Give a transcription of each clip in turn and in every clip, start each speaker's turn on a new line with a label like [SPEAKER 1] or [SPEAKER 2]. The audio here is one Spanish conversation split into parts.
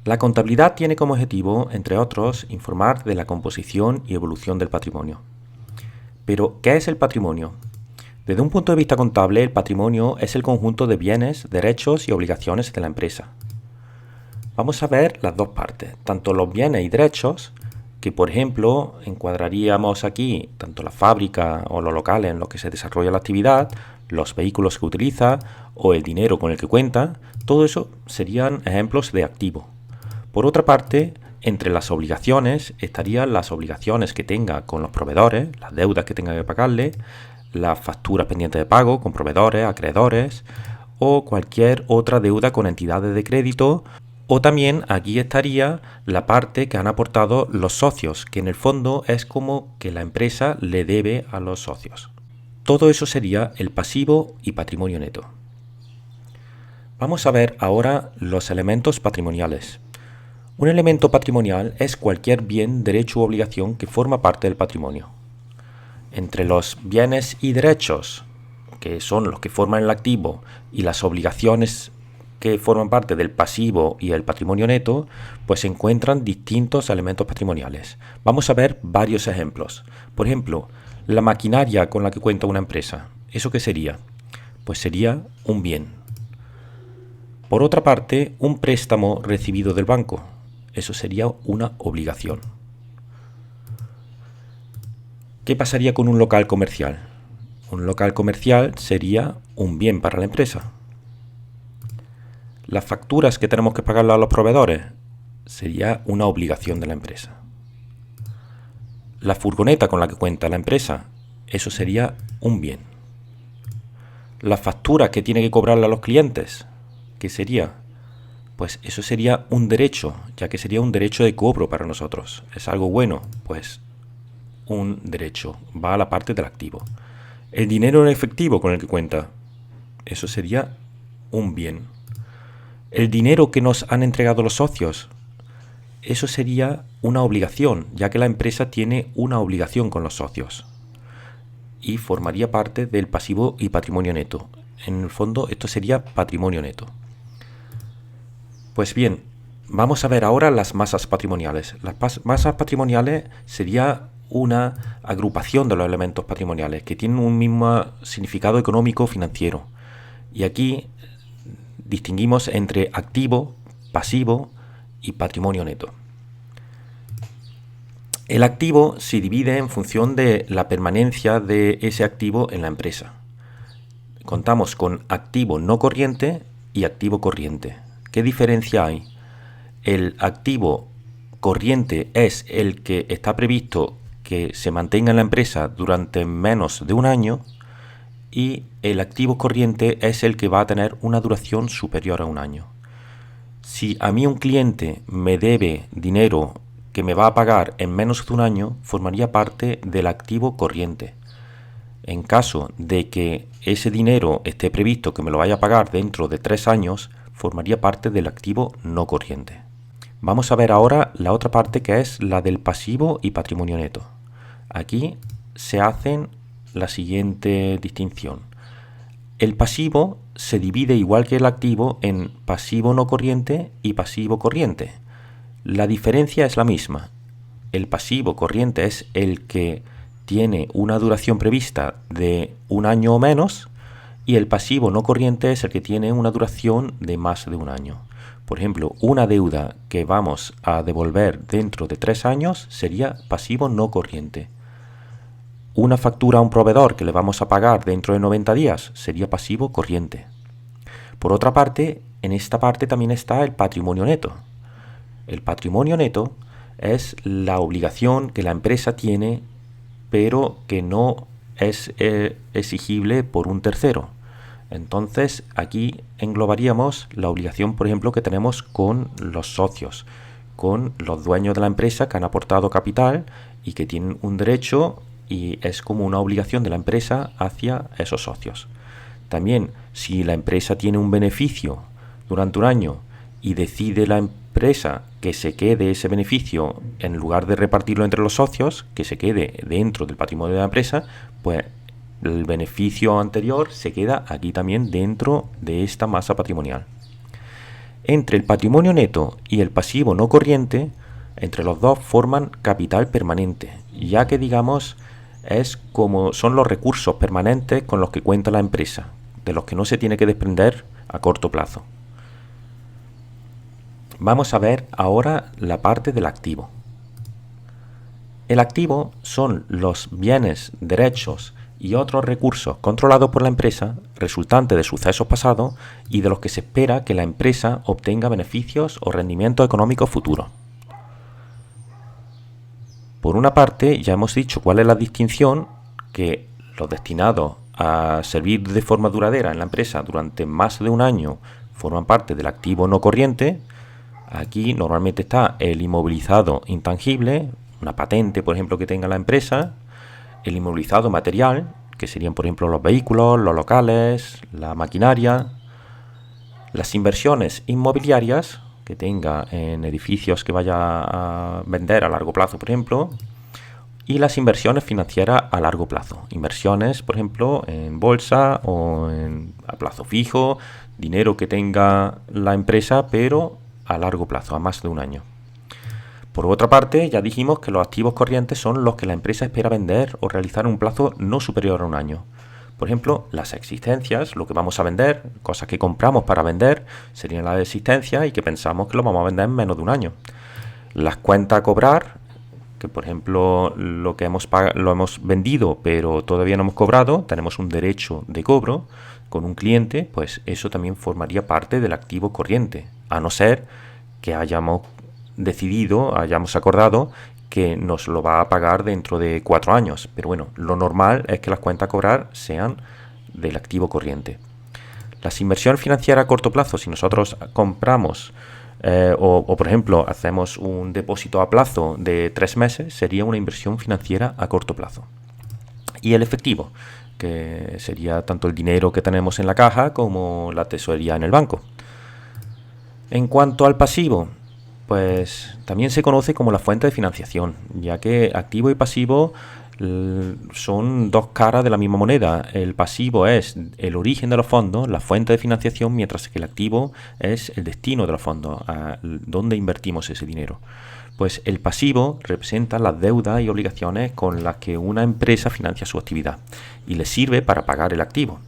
[SPEAKER 1] La contabilidad tiene como objetivo, entre otros, informar de la composición y evolución del patrimonio. Pero, ¿qué es el patrimonio? Desde un punto de vista contable, el patrimonio es el conjunto de bienes, derechos y obligaciones de la empresa. Vamos a ver las dos partes, tanto los bienes y derechos, que por ejemplo encuadraríamos aquí tanto la fábrica o los locales en los que se desarrolla la actividad, los vehículos que utiliza o el dinero con el que cuenta, todo eso serían ejemplos de activo. Por otra parte, entre las obligaciones estarían las obligaciones que tenga con los proveedores, las deudas que tenga que pagarle, las facturas pendientes de pago con proveedores, acreedores o cualquier otra deuda con entidades de crédito. O también aquí estaría la parte que han aportado los socios, que en el fondo es como que la empresa le debe a los socios. Todo eso sería el pasivo y patrimonio neto. Vamos a ver ahora los elementos patrimoniales. Un elemento patrimonial es cualquier bien, derecho u obligación que forma parte del patrimonio. Entre los bienes y derechos, que son los que forman el activo, y las obligaciones que forman parte del pasivo y el patrimonio neto, pues se encuentran distintos elementos patrimoniales. Vamos a ver varios ejemplos. Por ejemplo, la maquinaria con la que cuenta una empresa. ¿Eso qué sería? Pues sería un bien. Por otra parte, un préstamo recibido del banco. Eso sería una obligación. ¿Qué pasaría con un local comercial? Un local comercial sería un bien para la empresa. Las facturas que tenemos que pagarle a los proveedores sería una obligación de la empresa. La furgoneta con la que cuenta la empresa, eso sería un bien. Las facturas que tiene que cobrarle a los clientes, ¿qué sería? Pues eso sería un derecho, ya que sería un derecho de cobro para nosotros. ¿Es algo bueno? Pues un derecho, va a la parte del activo. El dinero en efectivo con el que cuenta, eso sería un bien. El dinero que nos han entregado los socios, eso sería una obligación, ya que la empresa tiene una obligación con los socios y formaría parte del pasivo y patrimonio neto. En el fondo, esto sería patrimonio neto. Pues bien, vamos a ver ahora las masas patrimoniales. Las masas patrimoniales sería una agrupación de los elementos patrimoniales que tienen un mismo significado económico financiero. Y aquí distinguimos entre activo, pasivo y patrimonio neto. El activo se divide en función de la permanencia de ese activo en la empresa. Contamos con activo no corriente y activo corriente. ¿Qué diferencia hay? El activo corriente es el que está previsto que se mantenga en la empresa durante menos de un año y el activo corriente es el que va a tener una duración superior a un año. Si a mí un cliente me debe dinero que me va a pagar en menos de un año, formaría parte del activo corriente. En caso de que ese dinero esté previsto que me lo vaya a pagar dentro de 3 años, formaría parte del activo no corriente. Vamos a ver ahora la otra parte, que es la del pasivo y patrimonio neto. Aquí se hacen la siguiente distinción. El pasivo se divide igual que el activo en pasivo no corriente y pasivo corriente. La diferencia es la misma. El pasivo corriente es el que tiene una duración prevista de un año o menos y el pasivo no corriente es el que tiene una duración de más de un año. Por ejemplo, una deuda que vamos a devolver dentro de 3 años sería pasivo no corriente. Una factura a un proveedor que le vamos a pagar dentro de 90 días sería pasivo corriente. Por otra parte, en esta parte también está el patrimonio neto. El patrimonio neto es la obligación que la empresa tiene, pero que no es exigible por un tercero. Entonces, aquí englobaríamos la obligación, por ejemplo, que tenemos con los socios, con los dueños de la empresa que han aportado capital y que tienen un derecho y es como una obligación de la empresa hacia esos socios. También, si la empresa tiene un beneficio durante un año y decide la empresa que se quede ese beneficio, en lugar de repartirlo entre los socios, que se quede dentro del patrimonio de la empresa, pues el beneficio anterior se queda aquí también dentro de esta masa patrimonial. Entre el patrimonio neto y el pasivo no corriente, entre los dos forman capital permanente, ya que digamos es como son los recursos permanentes con los que cuenta la empresa, de los que no se tiene que desprender a corto plazo. Vamos a ver ahora la parte del activo. El activo son los bienes, derechos y otros recursos controlados por la empresa, resultantes de sucesos pasados y de los que se espera que la empresa obtenga beneficios o rendimientos económicos futuros. Por una parte, ya hemos dicho cuál es la distinción, que los destinados a servir de forma duradera en la empresa durante más de un año forman parte del activo no corriente. Aquí normalmente está el inmovilizado intangible, una patente, por ejemplo, que tenga la empresa, el inmovilizado material, que serían, por ejemplo, los vehículos, los locales, la maquinaria, las inversiones inmobiliarias, que tenga en edificios que vaya a vender a largo plazo, por ejemplo, y las inversiones financieras a largo plazo. Inversiones, por ejemplo, en bolsa o a plazo fijo, dinero que tenga la empresa, pero a largo plazo, a más de un año. Por otra parte, ya dijimos que los activos corrientes son los que la empresa espera vender o realizar en un plazo no superior a un año. Por ejemplo, las existencias, lo que vamos a vender, cosas que compramos para vender, serían las existencias y que pensamos que lo vamos a vender en menos de un año. Las cuentas a cobrar, que por ejemplo lo hemos vendido pero todavía no hemos cobrado, tenemos un derecho de cobro con un cliente, pues eso también formaría parte del activo corriente, a no ser que hayamos acordado que nos lo va a pagar dentro de 4 años. Pero bueno, lo normal es que las cuentas a cobrar sean del activo corriente. Las inversiones financieras a corto plazo, si nosotros compramos o por ejemplo hacemos un depósito a plazo de 3 meses, sería una inversión financiera a corto plazo. Y el efectivo, que sería tanto el dinero que tenemos en la caja como la tesorería en el banco. En cuanto al pasivo, pues también se conoce como la fuente de financiación, ya que activo y pasivo son dos caras de la misma moneda. El pasivo es el origen de los fondos, la fuente de financiación, mientras que el activo es el destino de los fondos, a dónde invertimos ese dinero. Pues el pasivo representa las deudas y obligaciones con las que una empresa financia su actividad y le sirve para pagar el activo.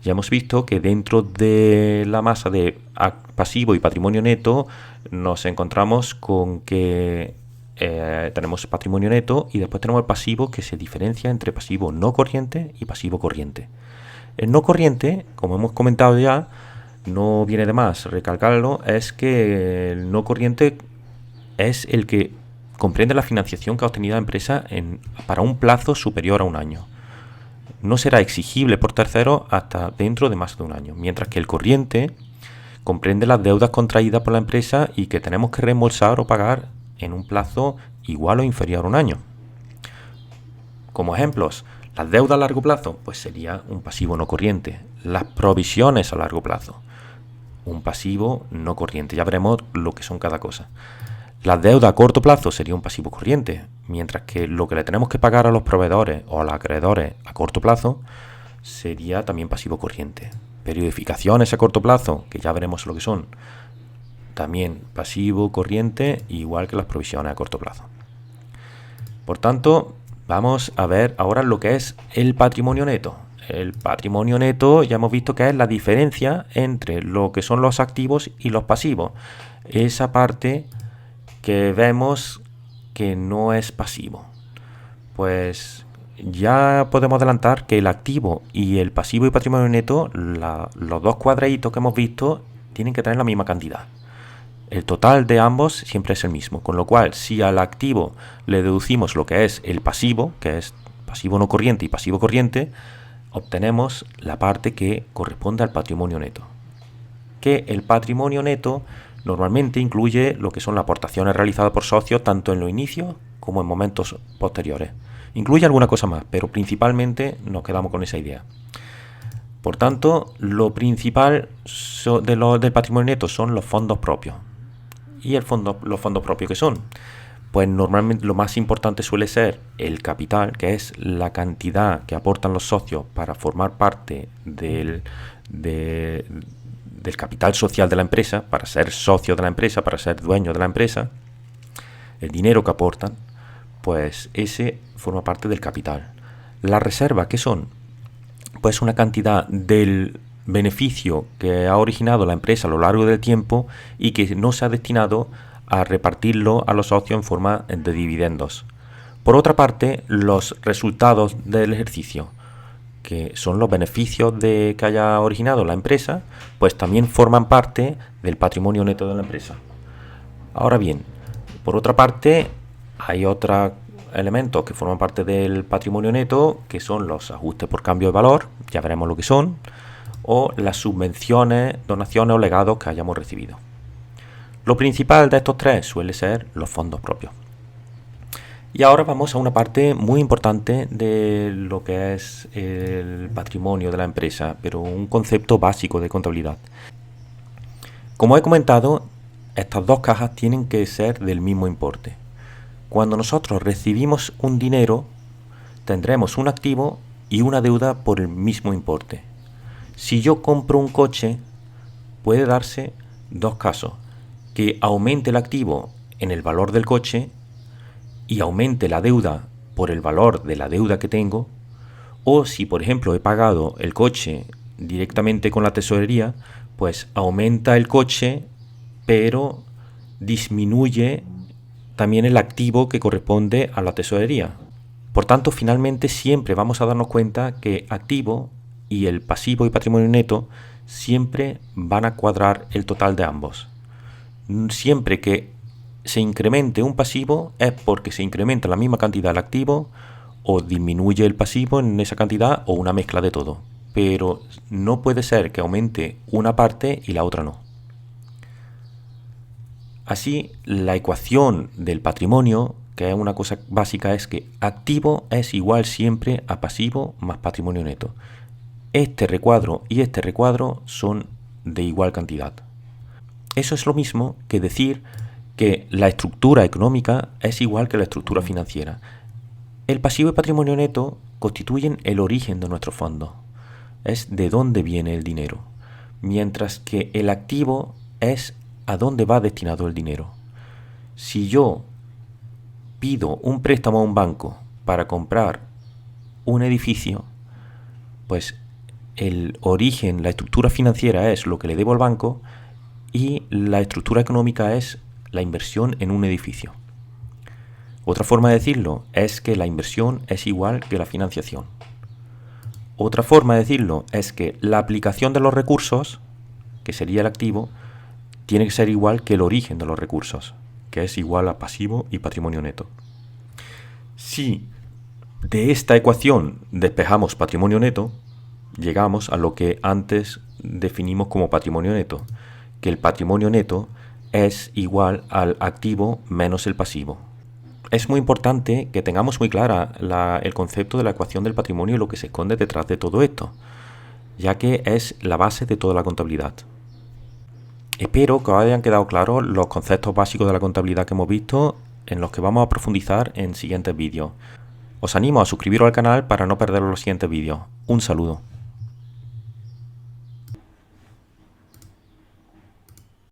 [SPEAKER 1] Ya hemos visto que dentro de la masa de pasivo y patrimonio neto nos encontramos con que tenemos patrimonio neto y después tenemos el pasivo, que se diferencia entre pasivo no corriente y pasivo corriente. El no corriente, como hemos comentado ya, no viene de más recalcarlo, es que el no corriente es el que comprende la financiación que ha obtenido la empresa para un plazo superior a un año. No será exigible por terceros hasta dentro de más de un año, mientras que el corriente comprende las deudas contraídas por la empresa y que tenemos que reembolsar o pagar en un plazo igual o inferior a un año. Como ejemplos, las deudas a largo plazo, pues sería un pasivo no corriente. Las provisiones a largo plazo, un pasivo no corriente. Ya veremos lo que son cada cosa. La deuda a corto plazo sería un pasivo corriente, mientras que lo que le tenemos que pagar a los proveedores o a los acreedores a corto plazo sería también pasivo corriente. Periodificaciones a corto plazo, que ya veremos lo que son, también pasivo corriente, igual que las provisiones a corto plazo. Por tanto, vamos a ver ahora lo que es el patrimonio neto. El patrimonio neto ya hemos visto que es la diferencia entre lo que son los activos y los pasivos. Esa parte que vemos que no es pasivo. Pues ya podemos adelantar que el activo y el pasivo y patrimonio neto, los dos cuadraditos que hemos visto, tienen que tener la misma cantidad. El total de ambos siempre es el mismo, con lo cual si al activo le deducimos lo que es el pasivo, que es pasivo no corriente y pasivo corriente, obtenemos la parte que corresponde al patrimonio neto. Que el patrimonio neto normalmente incluye lo que son las aportaciones realizadas por socios tanto en los inicios como en momentos posteriores. Incluye alguna cosa más, pero principalmente nos quedamos con esa idea. Por tanto, lo principal del patrimonio neto son los fondos propios. ¿Y los fondos propios qué son? Pues normalmente lo más importante suele ser el capital, que es la cantidad que aportan los socios para formar parte del capital social de la empresa, para ser socio de la empresa, para ser dueño de la empresa. El dinero que aportan, pues ese forma parte del capital. Las reservas, ¿qué son? Pues una cantidad del beneficio que ha originado la empresa a lo largo del tiempo y que no se ha destinado a repartirlo a los socios en forma de dividendos. Por otra parte, los resultados del ejercicio, que son los beneficios que haya originado la empresa, pues también forman parte del patrimonio neto de la empresa. Ahora bien, por otra parte, hay otros elementos que forman parte del patrimonio neto, que son los ajustes por cambio de valor, ya veremos lo que son, o las subvenciones, donaciones o legados que hayamos recibido. Lo principal de estos tres suele ser los fondos propios. Y ahora vamos a una parte muy importante de lo que es el patrimonio de la empresa, pero un concepto básico de contabilidad. Como he comentado, estas dos cajas tienen que ser del mismo importe. Cuando nosotros recibimos un dinero, tendremos un activo y una deuda por el mismo importe. Si yo compro un coche, puede darse dos casos: que aumente el activo en el valor del coche y aumente la deuda por el valor de la deuda que tengo, o si por ejemplo he pagado el coche directamente con la tesorería, pues aumenta el coche pero disminuye también el activo que corresponde a la tesorería. Por tanto, finalmente siempre vamos a darnos cuenta que activo y el pasivo y patrimonio neto siempre van a cuadrar el total de ambos. Siempre que se incremente un pasivo es porque se incrementa la misma cantidad el activo o disminuye el pasivo en esa cantidad o una mezcla de todo. Pero no puede ser que aumente una parte y la otra no. Así, la ecuación del patrimonio, que es una cosa básica, es que activo es igual siempre a pasivo más patrimonio neto. Este recuadro y este recuadro son de igual cantidad. Eso es lo mismo que decir que la estructura económica es igual que la estructura financiera. El pasivo y patrimonio neto constituyen el origen de nuestros fondos. Es de dónde viene el dinero. Mientras que el activo es a dónde va destinado el dinero. Si yo pido un préstamo a un banco para comprar un edificio, pues el origen, la estructura financiera es lo que le debo al banco y la estructura económica es la inversión en un edificio. Otra forma de decirlo es que la inversión es igual que la financiación. Otra forma de decirlo es que la aplicación de los recursos, que sería el activo, tiene que ser igual que el origen de los recursos, que es igual a pasivo y patrimonio neto. Si de esta ecuación despejamos patrimonio neto, llegamos a lo que antes definimos como patrimonio neto, que el patrimonio neto es igual al activo menos el pasivo. Es muy importante que tengamos muy clara el concepto de la ecuación del patrimonio y lo que se esconde detrás de todo esto, ya que es la base de toda la contabilidad. Espero que os hayan quedado claros los conceptos básicos de la contabilidad que hemos visto, en los que vamos a profundizar en siguientes vídeos. Os animo a suscribiros al canal para no perder los siguientes vídeos. Un saludo.